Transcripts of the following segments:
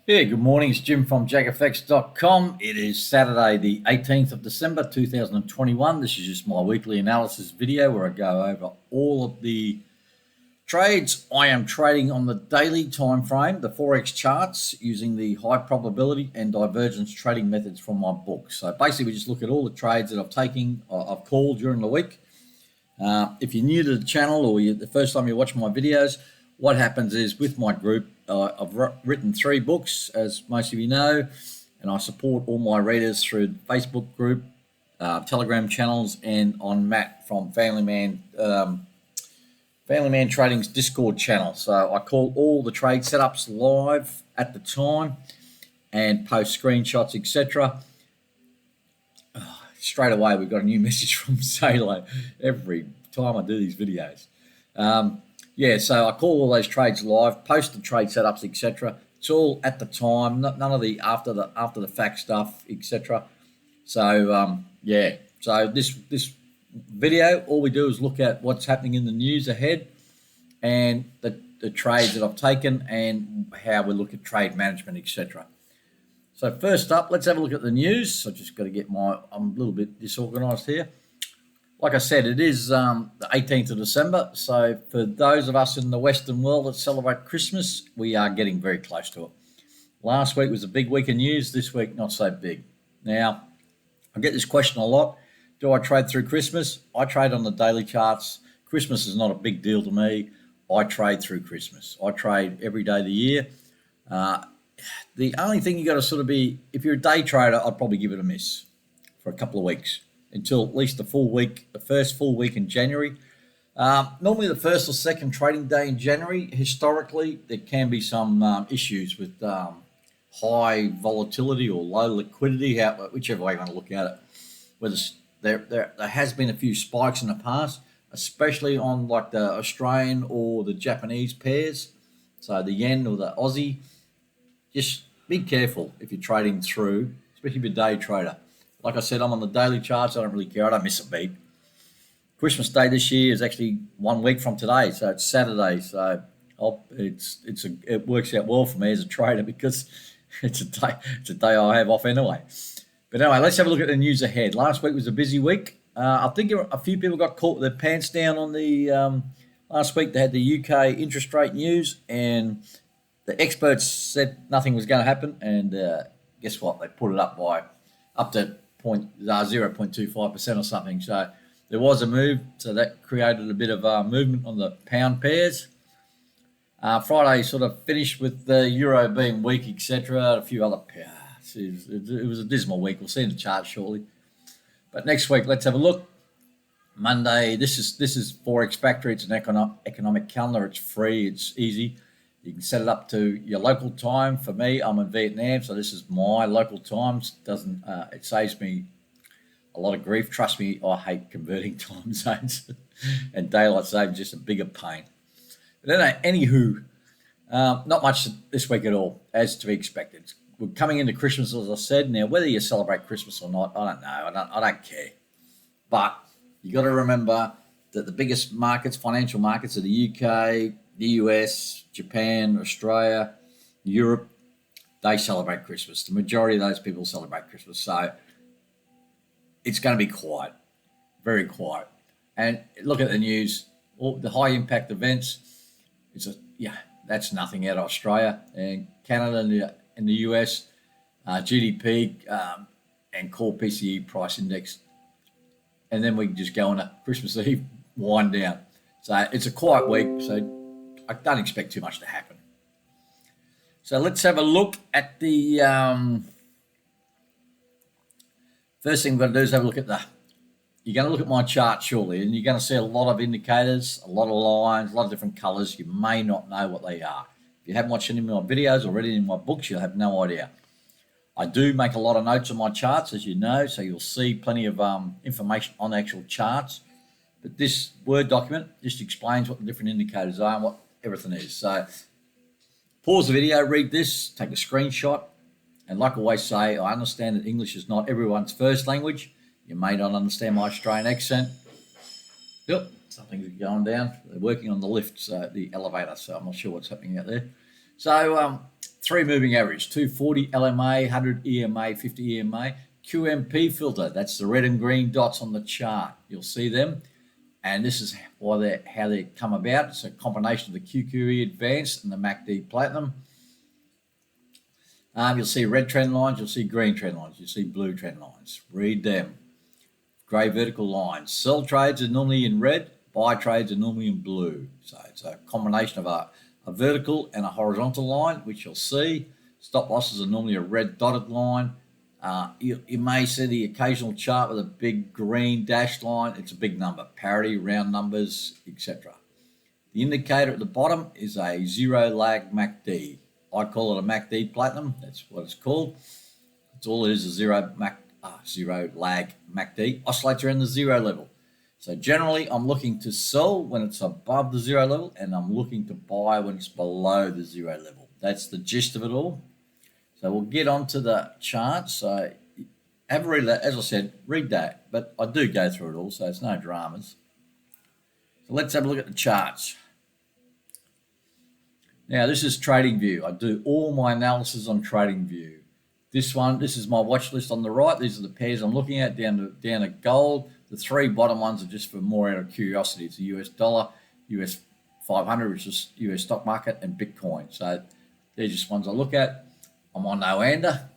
Yeah, good morning. It's Jim from JAGfx.com. It is Saturday, the 18th of December, 2021. This is just my weekly analysis video where I go over all of the trades I am trading on the daily time frame, the Forex charts, using the high probability and divergence trading methods from my book. So basically, we just look at all the trades that I've called during the week. If you're new to the channel or the first time you watch my videos, what happens is with my group, I've written 3 books, as most of you know, and I support all my readers through the Facebook group, Telegram channels, and on Matt from Family Man Trading's Discord channel. So I call all the trade setups live at the time and post screenshots, etc. Straight away, we've got a new message from Salo every time I do these videos. So I call all those trades live, post the trade setups, etc. It's all at the time, none of the after the fact stuff, etc. So so this video, all we do is look at what's happening in the news ahead and the trades that I've taken and how we look at trade management, etc. So first up, let's have a look at the news. So just got to get I'm a little bit disorganized here. Like I said, it is the 18th of December. So for those of us in the Western world that celebrate Christmas, we are getting very close to it. Last week was a big week of news. This week, not so big. Now, I get this question a lot. Do I trade through Christmas? I trade on the daily charts. Christmas is not a big deal to me. I trade through Christmas. I trade every day of the year. The only thing you got to sort of be, if you're a day trader, I'd probably give it a miss for a couple of weeks until at least the first full week in January. Normally the first or second trading day in January, historically, there can be some issues with high volatility or low liquidity, whichever way you want to look at it. Whether there has been a few spikes in the past, especially on like the Australian or the Japanese pairs, so the yen or the Aussie. Just be careful if you're trading through, especially if you're a day trader. Like I said, I'm on the daily charts. I don't really care. I don't miss a beat. Christmas Day this year is actually 1 week from today, so it's Saturday. So it works out well for me as a trader because it's a day I have off anyway. But anyway, let's have a look at the news ahead. Last week was a busy week. I think a few people got caught with their pants down on the last week. They had the UK interest rate news, and the experts said nothing was going to happen. And guess what? They put it up to 0.25% or something. So there was a move. So that created a bit of movement on the pound pairs. Friday sort of finished with the euro being weak, etc. A few other pairs. It was a dismal week. We'll see in the chart shortly. But next week, let's have a look. Monday, this is Forex Factory. It's an economic calendar. It's free. It's easy. You can set it up to your local time. For me, I'm in Vietnam, so this is my local times. It saves me a lot of grief. Trust me, I hate converting time zones, and daylight saving is just a bigger pain. But anywho, not much this week at all, as to be expected. We're coming into Christmas, as I said. Now, whether you celebrate Christmas or not, I don't know. I don't care. But you got to remember that the biggest markets, financial markets, are the UK, the US, Japan, Australia, Europe. They celebrate Christmas. The majority of those people celebrate Christmas. So it's going to be quiet, very quiet. And look at the news, all the high impact events. That's nothing out of Australia and Canada and the US, GDP and core PCE price index. And then we can just go on a Christmas Eve wind down. So it's a quiet week. So I don't expect too much to happen. So let's have a look at the first thing we're going to do is have a look at you're going to look at my chart shortly, and you're going to see a lot of indicators, a lot of lines, a lot of different colors. You may not know what they are. If you haven't watched any of my videos or read any of my books, you'll have no idea. I do make a lot of notes on my charts, as you know, so you'll see plenty of information on the actual charts. But this Word document just explains what the different indicators are and what everything is. So pause the video, read this, take a screenshot. And like I always say, I understand that English is not everyone's first language. You may not understand my Australian accent. Yep, something's going down. They're working on the lift, so the elevator, so I'm not sure what's happening out there. So 3 moving average, 240 LMA, 100 EMA, 50 EMA, QMP filter. That's the red and green dots on the chart. You'll see them. And this is how they come about. It's a combination of the QQE Advanced and the MACD Platinum. You'll see red trend lines, you'll see green trend lines, you'll see blue trend lines. Read them. Grey vertical lines. Sell trades are normally in red, buy trades are normally in blue. So it's a combination of a vertical and a horizontal line, which you'll see. Stop losses are normally a red dotted line. You may see the occasional chart with a big green dashed line. It's a big number, parity, round numbers, etc. The indicator at the bottom is a zero lag MACD. I call it a MACD Platinum. That's what it's called. It's all it is, a zero lag MACD. Oscillates around the zero level. So generally, I'm looking to sell when it's above the zero level, and I'm looking to buy when it's below the zero level. That's the gist of it all. So we'll get on to the chart. So have a read that. As I said, read that. But I do go through it all, so it's no dramas. So let's have a look at the charts. Now, this is TradingView. I do all my analysis on TradingView. This is my watch list on the right. These are the pairs I'm looking at down to gold. The 3 bottom ones are just for more out of curiosity. It's the US dollar, US 500, which is US stock market, and Bitcoin. So they're just ones I look at. I'm on no-hander.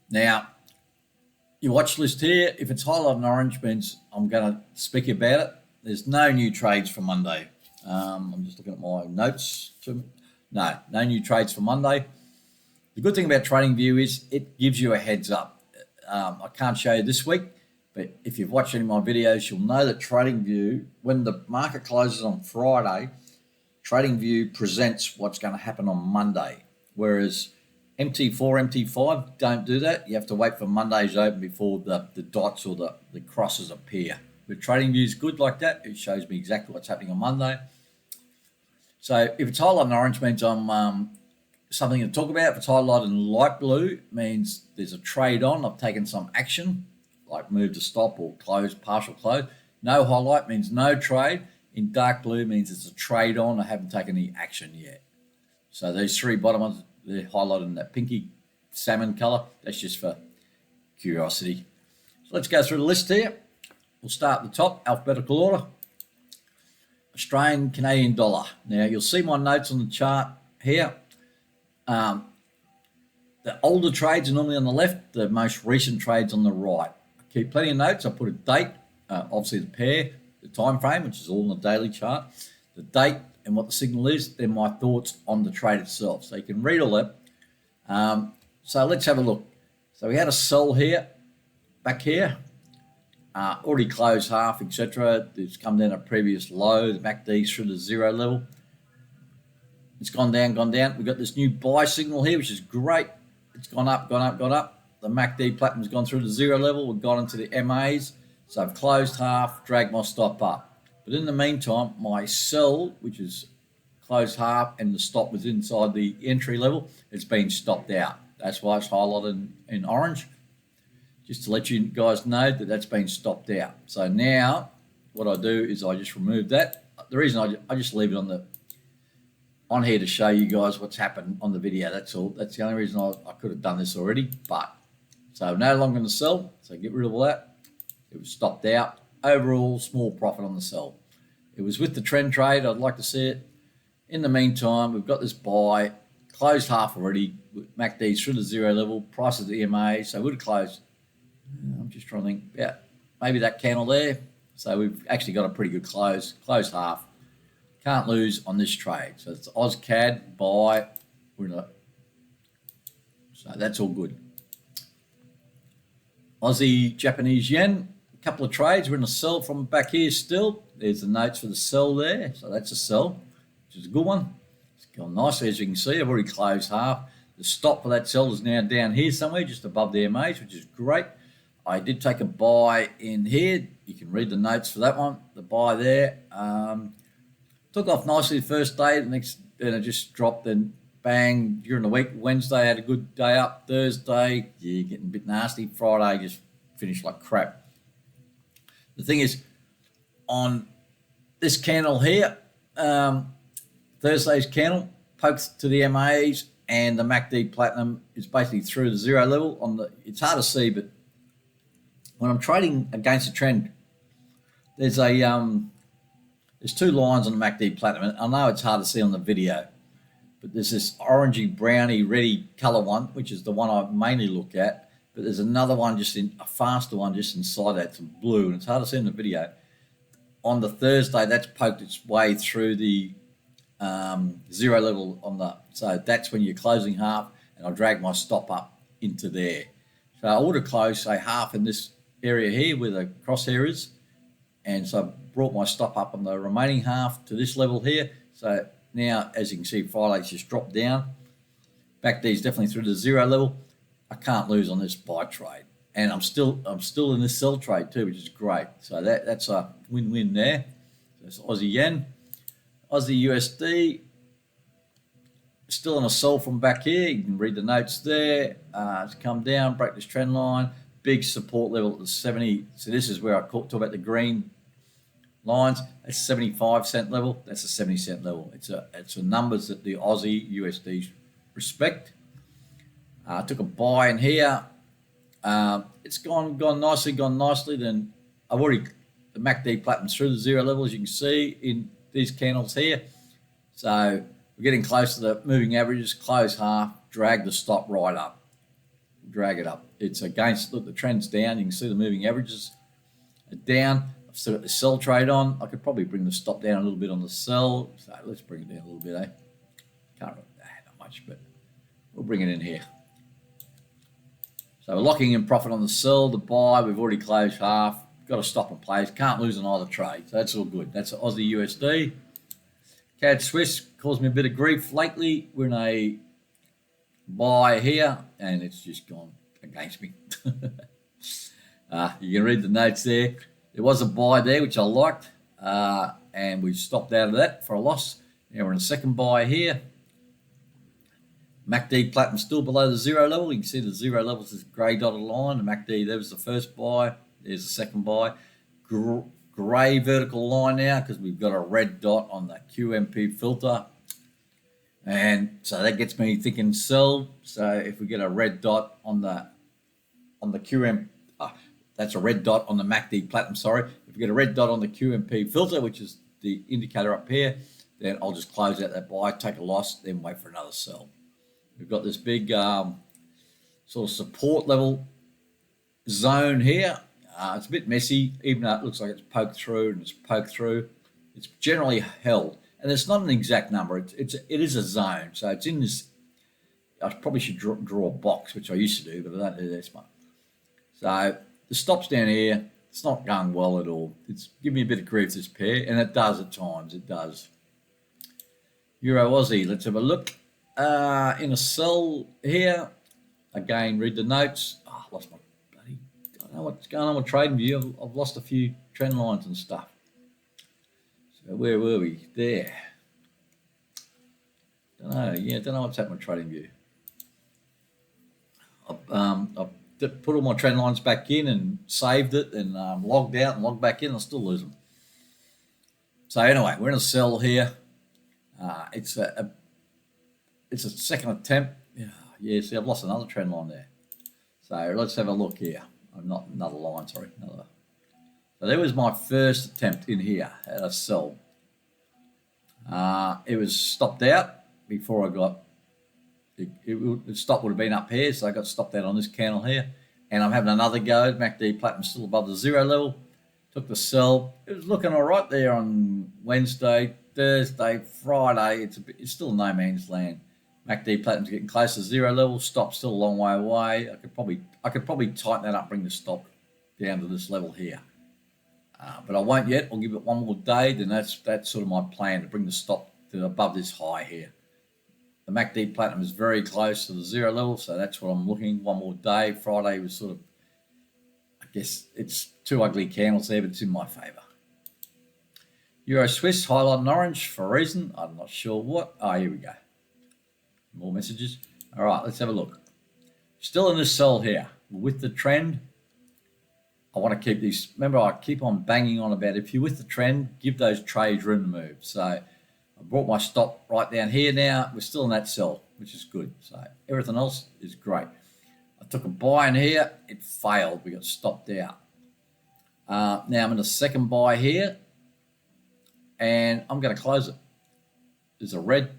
Now, your watch list here, if it's highlighted in orange, means I'm going to speak about it. There's no new trades for Monday. I'm just looking at my notes. No new trades for Monday. The good thing about TradingView is it gives you a heads up. I can't show you this week, but if you've watched any of my videos, you'll know that TradingView, when the market closes on Friday, TradingView presents what's going to happen on Monday, whereas MT4, MT5 don't do that. You have to wait for Monday's open before the dots or the crosses appear. But TradingView is good like that. It shows me exactly what's happening on Monday. So if it's highlighted in orange, means I'm something to talk about. If it's highlighted in light blue, means there's a trade on. I've taken some action, like move to stop or close, partial close. No highlight means no trade. In dark blue means it's a trade on. I haven't taken any action yet. So these 3 bottom ones, they're highlighted in that pinky salmon color. That's just for curiosity. So let's go through the list here. We'll start at the top, alphabetical order. Australian Canadian dollar. Now you'll see my notes on the chart here. The older trades are normally on the left, the most recent trades on the right. I keep plenty of notes. I put a date, obviously the pair, the time frame, which is all in the daily chart, the date and what the signal is, then my thoughts on the trade itself. So you can read all that. So let's have a look. So we had a sell here, back here. Already closed half, etc. It's come down a previous low. The MACD's through the zero level. It's gone down. We've got this new buy signal here, which is great. It's gone up. The MACD Platinum's gone through the zero level. We've gone into the MAs. So I've closed half, dragged my stop up. But in the meantime, my sell, which is closed half, and the stop was inside the entry level, it's been stopped out. That's why it's highlighted in orange. Just to let you guys know that that's been stopped out. So now what I do is I just remove that. The reason I just leave it on here to show you guys what's happened on the video. That's all. That's the only reason I could have done this already. But so no longer going to sell. So get rid of all that. It was stopped out. Overall, small profit on the sell. It was with the trend trade. I'd like to see it. In the meantime, we've got this buy. Closed half already. MACD's through the zero level. Price of the EMA. So we'd have closed. I'm just trying to think, yeah, maybe that candle there. So we've actually got a pretty good close, closed half. Can't lose on this trade. So it's AusCAD, buy. So that's all good. Aussie, Japanese yen, a couple of trades. We're in a sell from back here still. There's the notes for the sell there. So that's a sell, which is a good one. It's gone nicely, as you can see. I've already closed half. The stop for that sell is now down here somewhere, just above the MAs, which is great. I did take a buy in here. You can read the notes for that one. The buy there. Took off nicely the first day. The next, then it just dropped. Then bang, during the week. Wednesday I had a good day up. Thursday, yeah, getting a bit nasty. Friday just finished like crap. The thing is, on this candle here, Thursday's candle, pokes to the MAs, and the MACD Platinum is basically through the zero level on the. It's hard to see, but when I'm trading against a trend, there's two lines on the MACD Platinum. And I know it's hard to see on the video, but there's this orangey, browny, reddy color one, which is the one I mainly look at. But there's another one, a faster one just inside that. It's blue, and it's hard to see in the video. On the Thursday, that's poked its way through the zero level on the. So that's when you're closing half, and I'll drag my stop up into there. So I would have closed, say, half in this area here where the crosshair is, and so I brought my stop up on the remaining half to this level here. So now, as you can see, Friday's just dropped down. Back there's definitely through the zero level. I can't lose on this buy trade, and I'm still in this sell trade too, which is great. So that's a win-win there. So it's Aussie yen, Aussie USD. Still on a sell from back here. You can read the notes there. It's come down, break this trend line. Big support level at the 70. So this is where I talk about the green lines. That's 75-cent level. That's a 70-cent level. It's a numbers that the Aussie USD respect. I took a buy in here. It's gone nicely. Then I've already the MACD Platinum through the zero level, as you can see in these candles here. So we're getting close to the moving averages. Close half, drag the stop right up, drag it up. It's against. Look, the trend's down. You can see the moving averages are down. I've still got the sell trade on. I could probably bring the stop down a little bit on the sell. So let's bring it down a little bit, eh? Can't, not much, but we'll bring it in here. So we're locking in profit on the sell, the buy. We've already closed half. Got to stop and place. Can't lose on either trade. So that's all good. That's Aussie USD. CAD Swiss caused me a bit of grief lately. We're in a buy here, and it's just gone against me. You can read the notes there. There was a buy there, which I liked, and we stopped out of that for a loss. Now we're in a second buy here. MACD Platinum still below the zero level. You can see the zero level is this grey dotted line. The MACD, there was the first buy. There's the second buy. Grey vertical line now because we've got a red dot on the QMP filter. And so that gets me thinking sell. So if we get a red dot on the QM, that's a red dot on the MACD Platinum, sorry. If we get a red dot on the QMP filter, which is the indicator up here, then I'll just close out that buy, take a loss, then wait for another sell. We've got this big sort of support level zone here. It's a bit messy, even though it looks like it's poked through and it's poked through. It's generally held, and it's not an exact number. It is a zone, so it's in this. I probably should draw a box, which I used to do, but I don't do this one. So the stop's down here. It's not going well at all. It's giving me a bit of grief, this pair, and it does at times. It does. Euro Aussie. Let's have a look. In a sell here. Again, read the notes. Oh, I lost my bloody. I don't know what's going on with TradingView. I've lost a few trend lines and stuff. So where were we? There. Don't know. Yeah, don't know what's happened with TradingView. I've put all my trend lines back in and saved it and logged out and logged back in. I still lose them. So anyway, we're in a sell here. It's a second attempt. Yeah, see, I've lost another trend line there. So let's have a look here. Not another line, sorry. So there was my first attempt in here at a sell. It was stopped out before I got. The stop would have been up here, so I got stopped out on this candle here. And I'm having another go. MACD Platinum still above the zero level. Took the sell. It was looking all right there on Wednesday, Thursday, Friday. It's still no man's land. MACD Platinum's getting close to zero level. Stop still a long way away. I could probably tighten that up, bring the stop down to this level here. But I won't yet. I'll give it one more day. Then that's sort of my plan, to bring the stop to above this high here. The MACD Platinum is very close to the zero level, so that's what I'm looking. One more day. Friday was sort of, I guess it's two ugly candles there, but it's in my favour. Euro Swiss highlight in orange for a reason. I'm not sure what. Oh, here we go. More messages. All right, let's have a look. Still in this sell here with the trend. I want to keep these. Remember, I keep on banging on about if you're with the trend, give those trades room to move. So I brought my stop right down here now. We're still in that sell. which is good. So everything else is great. I took a buy in here. It failed. We got stopped out. Now I'm in the second buy here, and I'm going to close it. There's a red,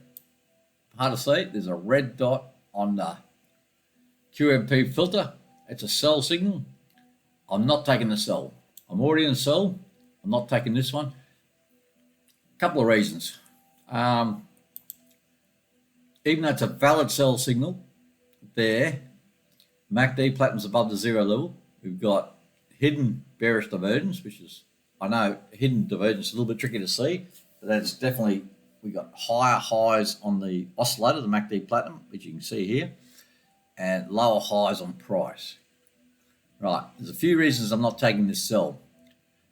hard to see, there's a red dot on the QMP filter. It's a sell signal. I'm not taking the sell. I'm already in a sell. I'm not taking this one. A couple of reasons. Even though it's a valid sell signal, there, MACD platinum's above the zero level. We've got hidden bearish divergence, which is, I know hidden divergence is a little bit tricky to see, but that's definitely, we got higher highs on the oscillator, the MACD platinum, which you can see here, and lower highs on price. Right, there's a few reasons I'm not taking this sell.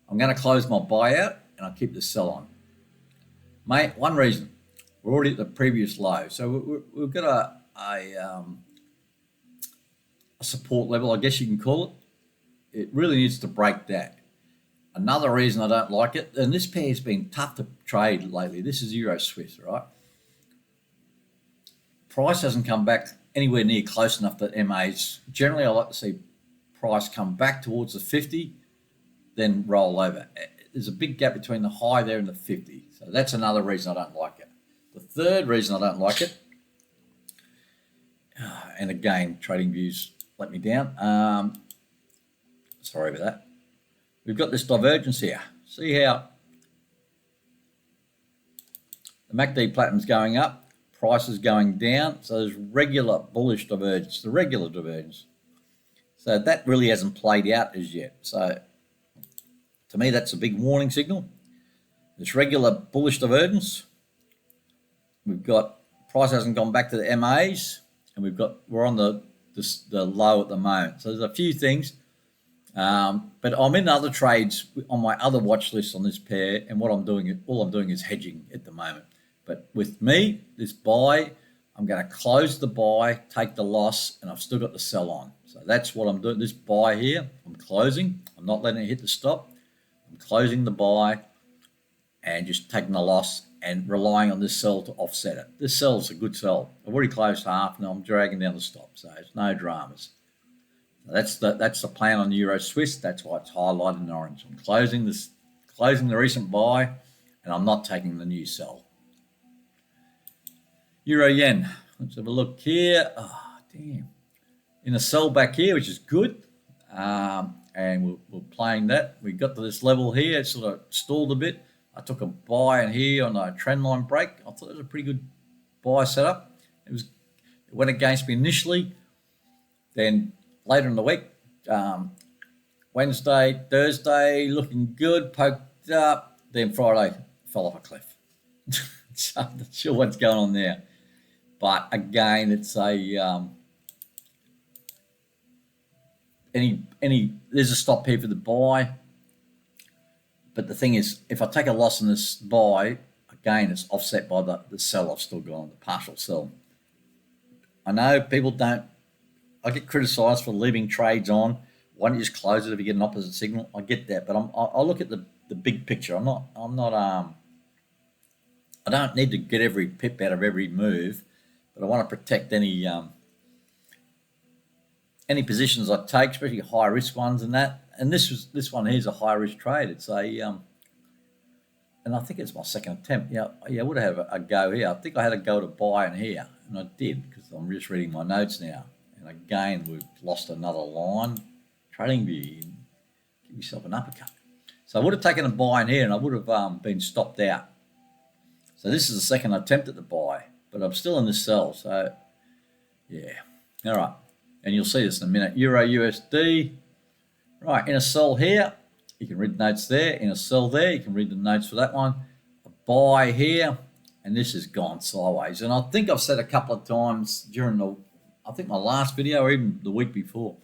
I'm going to close my buyout and I'll keep this sell on. Mate, one reason, we're already at the previous low, so we've got a support level, I guess you can call it. It really needs to break that. Another reason I don't like it, and this pair has been tough to trade lately. This is Euro Swiss, right? Price hasn't come back anywhere near close enough to MAs. Generally, I like to see price come back towards the 50, then roll over. There's a big gap between the high there and the 50. So that's another reason I don't like it. The third reason I don't like it, and again, trading views let me down. Sorry about that. We've got this divergence here. See how the MACD platinum's going up, price is going down. So there's regular bullish divergence, the regular divergence. So that really hasn't played out as yet. So to me, that's a big warning signal. This regular bullish divergence. We've got price hasn't gone back to the MAs, and we're on the low at the moment. So there's a few things. But I'm in other trades on my other watch list on this pair, and all I'm doing is hedging at the moment. But with me, this buy, I'm going to close the buy, take the loss, and I've still got the sell on. So that's what I'm doing. This buy here, I'm closing. I'm not letting it hit the stop. I'm closing the buy and just taking the loss and relying on this sell to offset it. This sell's a good sell. I've already closed half, now I'm dragging down the stop, so it's no dramas. That's the plan on the Euro Swiss. That's why it's highlighted in orange. I'm closing the recent buy, and I'm not taking the new sell. Euro yen. Let's have a look here. Oh, damn. In a sell back here, which is good. And we're playing that. We got to this level here. It sort of stalled a bit. I took a buy in here on a trend line break. I thought it was a pretty good buy setup. It went against me initially. Then later in the week, Wednesday, Thursday, looking good, poked up. Then Friday, fell off a cliff. So I'm not sure what's going on there. But again, it's there's a stop here for the buy. But the thing is, if I take a loss in this buy, again, it's offset by the sell I've still got on, the partial sell. I know people don't, I get criticised for leaving trades on. Why don't you just close it if you get an opposite signal? I get that, but I look at the big picture. I don't need to get every pip out of every move, but I want to protect any positions I take, especially high risk ones and that. And this one here's a high risk trade. It's and I think it's my second attempt. Yeah, I would have had a go here. I think I had a go to buy in here, and I did because I'm just reading my notes now. And again, we've lost another line. Trading view, give yourself an uppercut. So I would have taken a buy in here, and I would have been stopped out. So this is the second attempt at the buy, but I'm still in the sell. So yeah, all right. And you'll see this in a minute. Euro USD. Right, in a sell here, you can read the notes there. In a sell there, you can read the notes for that one. A buy here, and this has gone sideways. And I think I've said a couple of times during I think my last video or even the week before,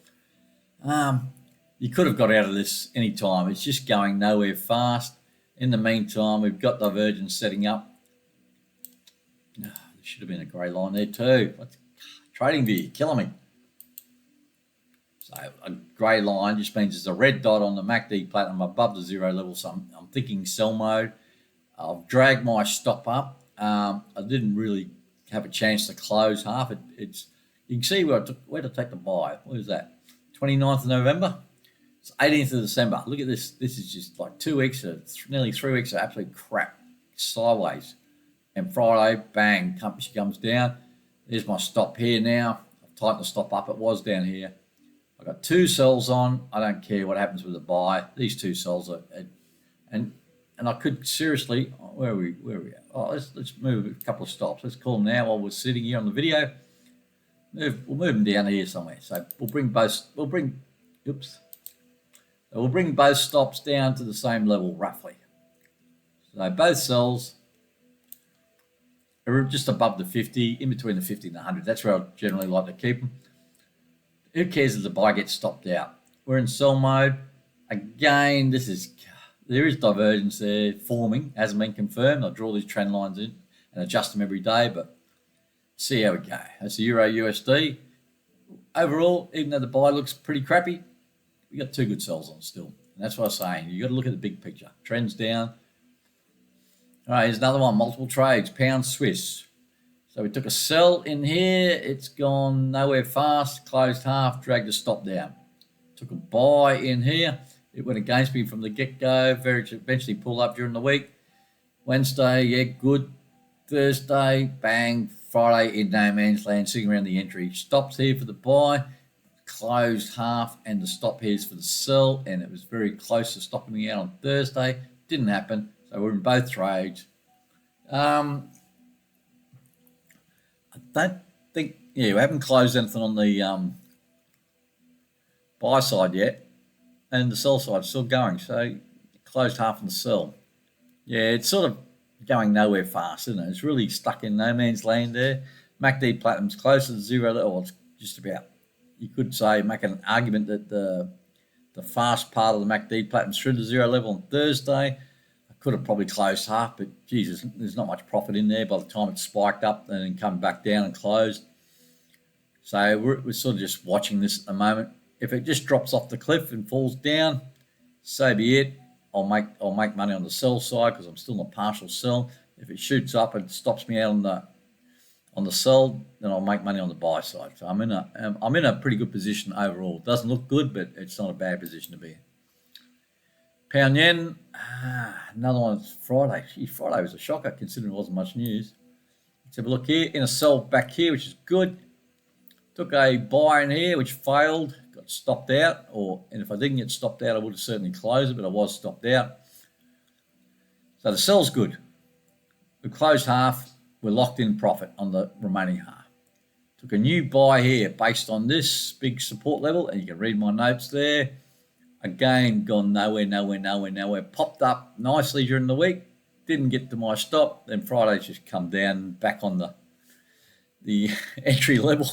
you could have got out of this any time. It's just going nowhere fast. In the meantime, we've got divergence setting up. There should have been a grey line there too. Trading view, killing me. So a grey line just means there's a red dot on the MACD platinum above the zero level. So I'm thinking sell mode. I've dragged my stop up. I didn't really have a chance to close half. It's you can see where to take the buy. What is that? 29th of November. It's 18th of December. Look at this. This is just like 2 weeks, nearly 3 weeks of absolute crap sideways. And Friday, bang, she comes down. There's my stop here now. I've tightened the stop up. It was down here. I've got 2 sells on. I don't care what happens with the buy. These 2 sells are, and I could seriously, where are we at? Oh, let's move a couple of stops. Let's call them now while we're sitting here on the video. We'll move them down here somewhere. So we'll bring both stops down to the same level roughly. So both sells are just above the 50, in between the 50 and the 100. That's where I generally like to keep them. Who cares if the buy gets stopped out? We're in sell mode. Again, there is divergence there forming, hasn't been confirmed. I draw these trend lines in and adjust them every day, but see how we go. That's the Euro USD. Overall, even though the buy looks pretty crappy, we got 2 good sells on still. And that's what I was saying. You got to look at the big picture. Trends down. All right, here's another one. Multiple trades. Pound Swiss. So we took a sell in here. It's gone nowhere fast. Closed half. Dragged the stop down. Took a buy in here. It went against me from the get-go. Eventually pulled up during the week. Wednesday, yeah, good. Thursday, bang. Friday in no man's land, sitting around the entry. Stops here for the buy. Closed half, and the stop here is for the sell. And it was very close to stopping me out on Thursday. Didn't happen. So we're in both trades. I don't think, we haven't closed anything on the buy side yet. And the sell side is still going. So closed half on the sell. Yeah, it's sort of going nowhere fast, isn't it? It's really stuck in no man's land there. MACD Platinum's close to the zero level. It's just about, you could say, make an argument that the fast part of the MACD Platinum's through the zero level on Thursday. I could have probably closed half, but Jesus, there's not much profit in there by the time it spiked up and then come back down and closed. So we're sort of just watching this at the moment. If it just drops off the cliff and falls down, so be it. I'll make money on the sell side because I'm still in a partial sell. If it shoots up and stops me out on the sell, then I'll make money on the buy side. So I'm in a pretty good position overall. It doesn't look good, but it's not a bad position to be in. Pound yen, another one. Friday. Gee, Friday was a shocker considering there wasn't much news. Let's have a look here. In a sell back here, which is good. Took a buy in here, which failed. Got stopped out, and if I didn't get stopped out, I would have certainly closed it, but I was stopped out. So the sell's good. We closed half. We're locked in profit on the remaining half. Took a new buy here based on this big support level, and you can read my notes there. Again, gone nowhere. Popped up nicely during the week. Didn't get to my stop. Then Friday's just come down back on the entry level.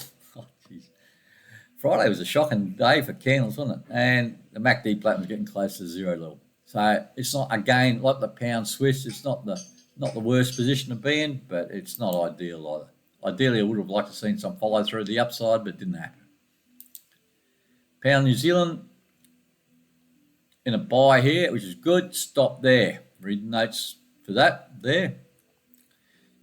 Friday was a shocking day for candles, wasn't it? And the MACD Platinum's getting close to the zero level. So it's not, again, like the pound Swiss, it's not the worst position to be in, but it's not ideal either. Ideally, I would have liked to seen some follow through the upside, but it didn't happen. Pound New Zealand in a buy here, which is good. Stop there. Read the notes for that there.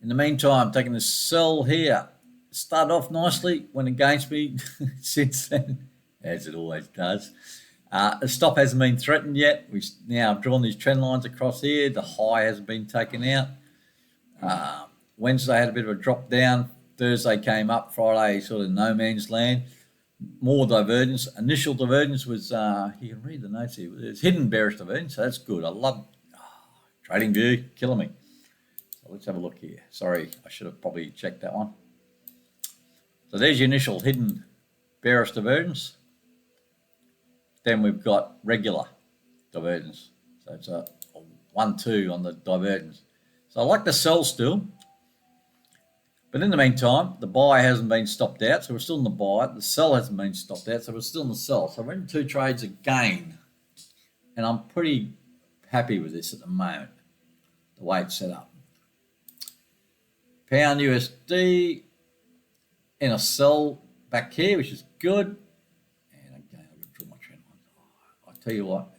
In the meantime, taking the sell here. Started off nicely, went against me since then, as it always does. The stop hasn't been threatened yet. I've drawn these trend lines across here. The high hasn't been taken out. Wednesday had a bit of a drop down. Thursday came up. Friday sort of no man's land. More divergence. Initial divergence was, you can read the notes here. There's hidden bearish divergence, so that's good. I love trading view, killing me. So let's have a look here. Sorry, I should have probably checked that one. So there's your initial hidden bearish divergence. Then we've got regular divergence. So it's a 1-2 on the divergence. So I like the sell still. But in the meantime, the buy hasn't been stopped out. So we're still in the buy. The sell hasn't been stopped out. So we're still in the sell. So we're in 2 trades again. And I'm pretty happy with this at the moment, the way it's set up. Pound USD. In a sell back here, which is good. And again, I'm going to draw my trend line. I tell you what,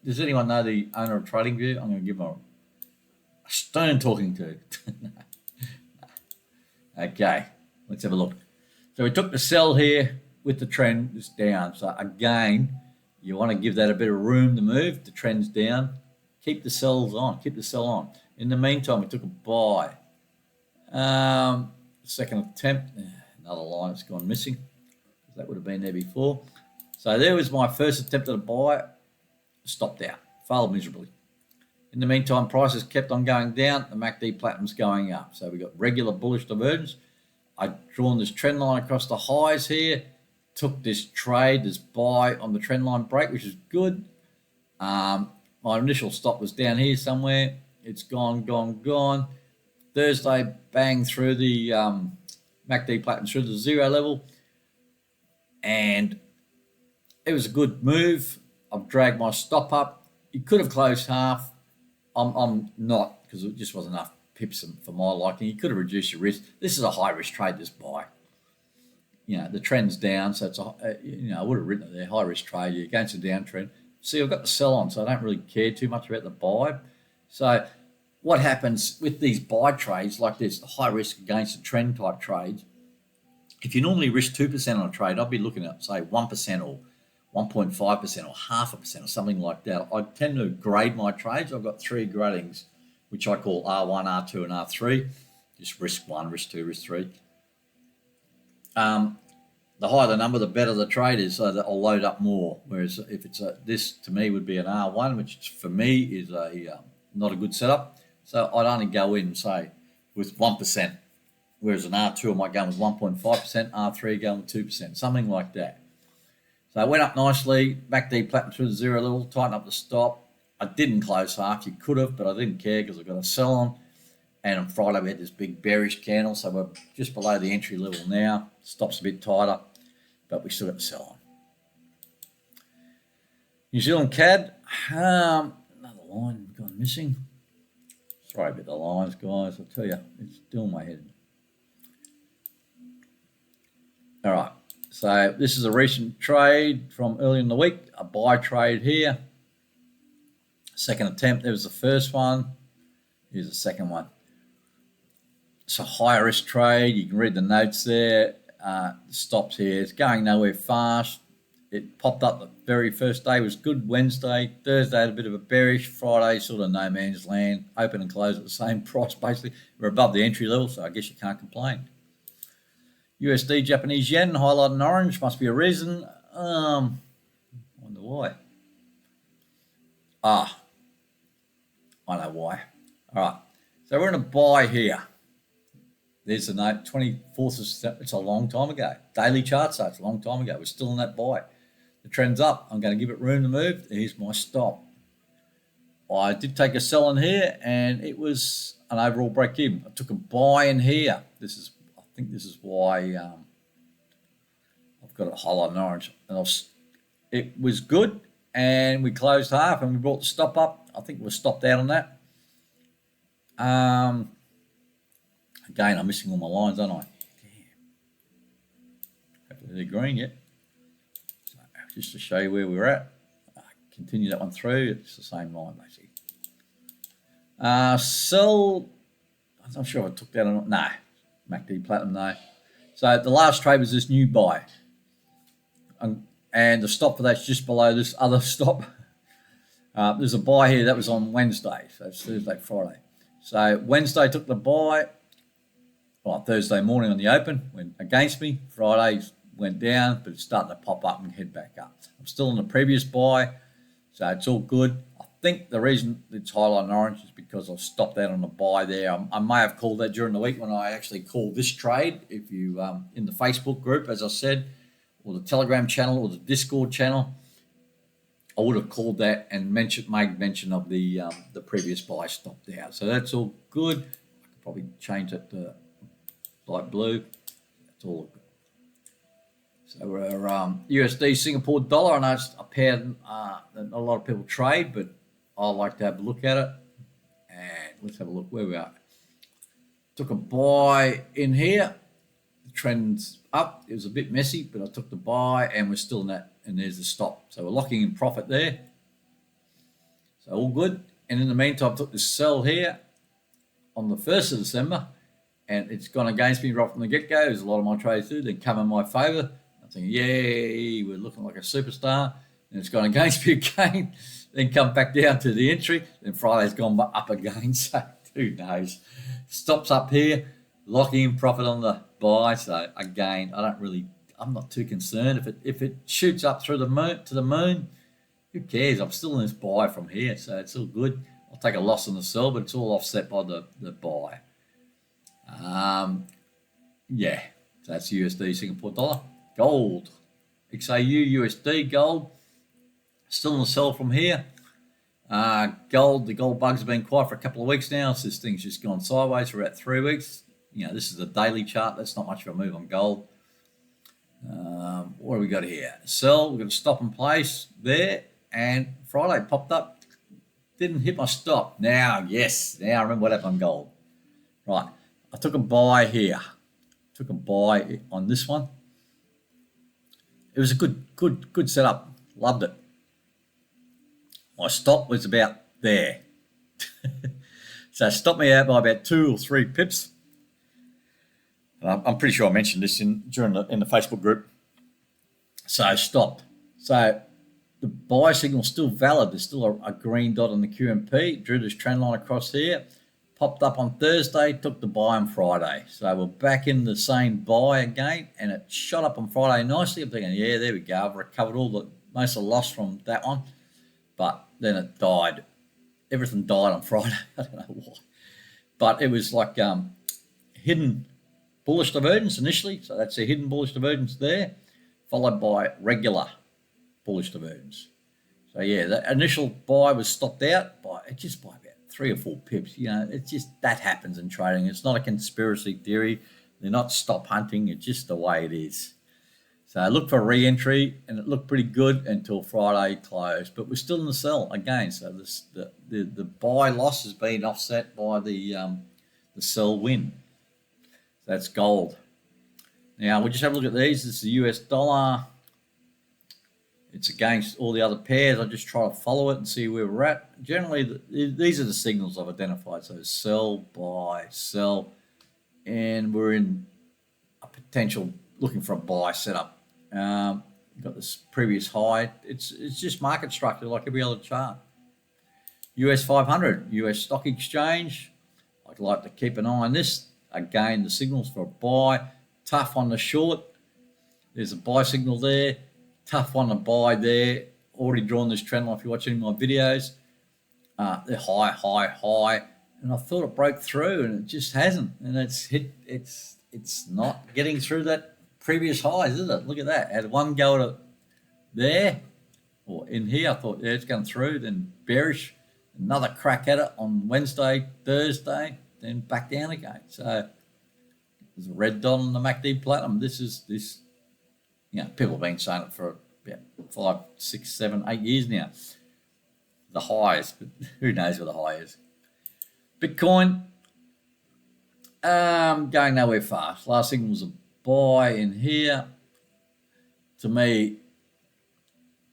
does anyone know the owner of TradingView? I'm going to give him a stern talking to. Okay, let's have a look. So we took the sell here with the trend is down. So again, you want to give that a bit of room to move. The trend's down. Keep the sells on. Keep the sell on. In the meantime, we took a buy. Second attempt. Another line that's gone missing. That would have been there before. So there was my first attempt at a buy. Stopped out. Failed miserably. In the meantime, prices kept on going down. The MACD Platinum's going up. So we got regular bullish divergence. I've drawn this trend line across the highs here. Took this trade, this buy on the trend line break, which is good. My initial stop was down here somewhere. It's gone. Thursday, bang through the MACD Platinum through the zero level. And it was a good move. I've dragged my stop up. You could have closed half. I'm not, because it just wasn't enough pips for my liking. You could have reduced your risk. This is a high risk trade, this buy. You know, the trend's down, so it's I would have written it there, high risk trade. You're against a downtrend. See, I've got the sell on, so I don't really care too much about the buy. So what happens with these buy trades like this, the high risk against the trend type trades, if you normally risk 2% on a trade, I'd be looking at, say, 1% or 1.5% or 0.5% or something like that. I tend to grade my trades. I've got 3 gradings, which I call R1, R2, and R3. Just risk 1, risk 2, risk 3. The higher the number, the better the trade is, so that I'll load up more. Whereas if it's this, to me, would be an R1, which for me is not a good setup. So I'd only go in, say, with 1%. Whereas an R2, I might go with 1.5%, R3 going with 2%, something like that. So it went up nicely, MACD Platinum through the zero level, tighten up the stop. I didn't close half. You could have, but I didn't care because I got a sell on. And on Friday, we had this big bearish candle, so we're just below the entry level now. Stop's a bit tighter, but we still got the sell on. New Zealand CAD, another line gone missing. Sorry about the lines, guys. I'll tell you, it's still in my head. All right, so this is a recent trade from early in the week, a buy trade here. Second attempt, there was the first one. Here's the second one. It's a high risk trade. You can read the notes there. Stops here. It's going nowhere fast. It popped up the very first day. It was good Wednesday. Thursday had a bit of a bearish. Friday, sort of no man's land. Open and close at the same price, basically. We're above the entry level, so I guess you can't complain. USD Japanese yen, highlighted in orange, must be a reason. Wonder why. I know why. All right, so we're in a buy here. There's the note, 24th of September. It's a long time ago. Daily chart, so it's a long time ago. We're still in that buy. The trend's up. I'm going to give it room to move. Here's my stop. I did take a sell in here, and it was an overall break even. I took a buy in here. I think this is why I've got it highlighted in orange. And it was good, and we closed half, and we brought the stop up. I think we're stopped out on that. Again, I'm missing all my lines, aren't I? Damn. Hopefully they're green yet. So just to show you where we're at. Continue that one through. It's the same line, basically. Sell. I'm not sure if I took that or not. No. MACD Platinum, no. So the last trade was this new buy. And the stop for that's just below this other stop. There's a buy here. That was on Wednesday. So it's Thursday, Friday. So Wednesday took the buy. Well, Thursday morning on the open went against me. Friday went down, but it's starting to pop up and head back up. I'm still in the previous buy, so it's all good. I think the reason it's highlighted in orange is because I've stopped out on the buy there. I may have called that during the week when I actually called this trade. If you in the Facebook group, as I said, or the Telegram channel or the Discord channel, I would have called that and made mention of the previous buy stopped out. So that's all good. I could probably change it to light blue. That's all good. So we're USD Singapore dollar. I know it's a pair that a lot of people trade, but I like to have a look at it. And let's have a look where we are. Took a buy in here. The trend's up. It was a bit messy, but I took the buy and we're still in that. And there's the stop. So we're locking in profit there. So all good. And in the meantime, I took this sell here on the 1st of December. and it's gone against me right from the get-go, as a lot of my trades do. They come in my favour. I'm thinking, yay, we're looking like a superstar. And it's gone against me again. Then come back down to the entry. Then Friday's gone up again. So who knows? Stops up here, locking in profit on the buy. So again, I'm not too concerned. If it shoots up through the moon to the moon, who cares? I'm still in this buy from here, so it's all good. I'll take a loss on the sell, but it's all offset by the buy. Yeah, so that's USD, Singapore dollar. Gold, XAU, USD, gold. Still in the sell from here. Gold, the gold bugs have been quiet for a couple of weeks now. So this thing's just gone sideways for about 3 weeks. This is the daily chart. That's not much of a move on gold. What do we got here? Sell, we've got a stop in place there. And Friday popped up. Didn't hit my stop. Now I remember what happened on gold. Right, I took a buy here. Took a buy on this one. It was a good setup. Loved it. My stop was about there. So it stopped me out by about 2 or 3 pips. I'm pretty sure I mentioned this in the Facebook group. So I stopped. So the buy signal is still valid. There's still a green dot on the QMP. Drew this trend line across here. Popped up on Thursday, took the buy on Friday. So we're back in the same buy again, and it shot up on Friday nicely. I'm thinking, yeah, there we go. I've recovered most of the loss from that one. But then it died. Everything died on Friday. I don't know why. But it was like hidden bullish divergence initially. So that's a hidden bullish divergence there, followed by regular bullish divergence. So yeah, the initial buy was stopped out by about 3 or 4 pips. It's just that happens in trading. It's not a conspiracy theory. They're not stop hunting. It's just the way it is. So I looked for re-entry, and it looked pretty good until Friday closed. But we're still in the sell again. So the buy loss has been offset by the sell win. So that's gold. Now we'll just have a look at these. This is the US dollar. It's against all the other pairs. I just try to follow it and see where we're at. Generally, these are the signals I've identified. So sell, buy, sell, and we're in a potential looking for a buy setup. Got this previous high. It's just market structure like every other chart. US 500, US Stock Exchange. I'd like to keep an eye on this. Again, the signals for a buy. Tough on the short. There's a buy signal there. Tough one to buy there. Already drawn this trend line if you're watching my videos. They're high. And I thought it broke through, and it just hasn't. And it's not getting through that previous highs, is it? Look at that. Had one go to there, or in here. I thought, yeah, it's going through. Then bearish. Another crack at it on Wednesday, Thursday. Then back down again. So there's a red dot on the MACD Platinum. This. People have been saying it for about 5, 6, 7, 8 years now. The highs, but who knows where the high is. Bitcoin, going nowhere fast. Last signal was a buy in here. To me,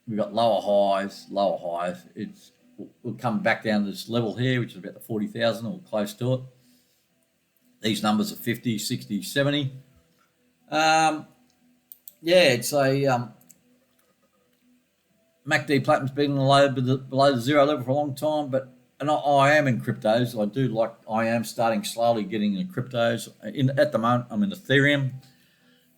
we've got lower highs. We'll come back down to this level here, which is about the 40,000 or close to it. These numbers are 50, 60, 70. It's a MACD Platinum's been below the zero level for a long time, and I am in cryptos. I am starting slowly getting into cryptos. At the moment, I'm in Ethereum.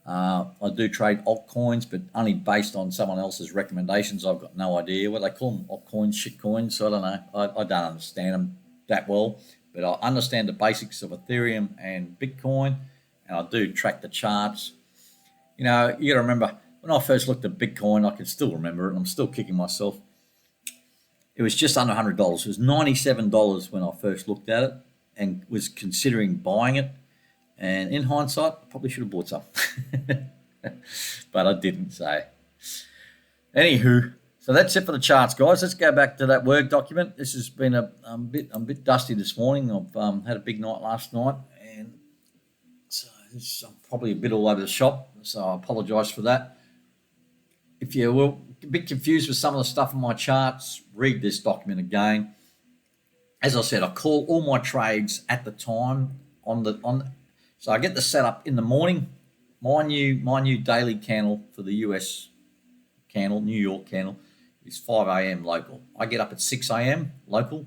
I do trade altcoins, but only based on someone else's recommendations. I've got no idea what they call them, altcoins, shitcoins. So I don't know. I don't understand them that well, but I understand the basics of Ethereum and Bitcoin, and I do track the charts. You got to remember, when I first looked at Bitcoin, I can still remember it, and I'm still kicking myself. It was just under $100. It was $97 when I first looked at it and was considering buying it. And in hindsight, I probably should have bought some. But I didn't, so. Anywho, so that's it for the charts, guys. Let's go back to that Word document. This has been I'm a bit dusty this morning. I've had a big night last night, and so I'm probably a bit all over the shop, so I apologise for that. If you were a bit confused with some of the stuff on my charts, read this document again. As I said, I call all my trades at the time So I get the setup in the morning. My new daily candle for the US candle, New York candle, is 5 a.m. local. I get up at 6 a.m. local,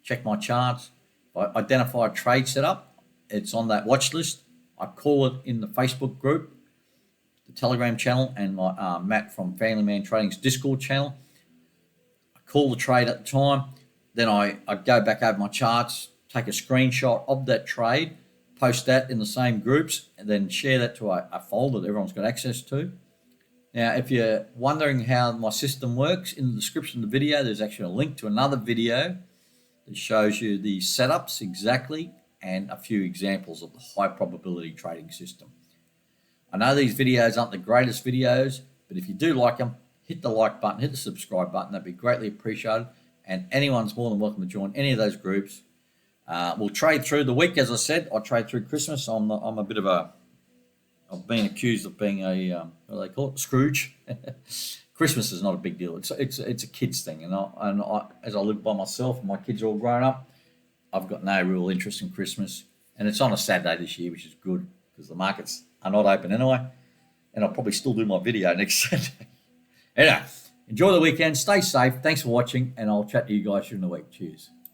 check my charts. I identify a trade setup. It's on that watch list. I call it in the Facebook group, the Telegram channel, and my Matt from Family Man Trading's Discord channel. I call the trade at the time. Then I go back over my charts, take a screenshot of that trade, post that in the same groups, and then share that to a folder that everyone's got access to. Now, if you're wondering how my system works, in the description of the video, there's actually a link to another video that shows you the setups exactly and a few examples of the high probability trading system. I know these videos aren't the greatest videos, but if you do like them, hit the like button, hit the subscribe button. That'd be greatly appreciated. And anyone's more than welcome to join any of those groups. We'll trade through the week. As I said, I trade through Christmas. I'm a bit of a, I've been accused of being a, what do they call it, Scrooge. Christmas is not a big deal. It's a kid's thing. And as I live by myself and my kids are all grown up, I've got no real interest in Christmas. And it's on a Saturday this year, which is good because the markets are not open anyway. And I'll probably still do my video next Saturday. Anyway, enjoy the weekend. Stay safe. Thanks for watching. And I'll chat to you guys during the week. Cheers.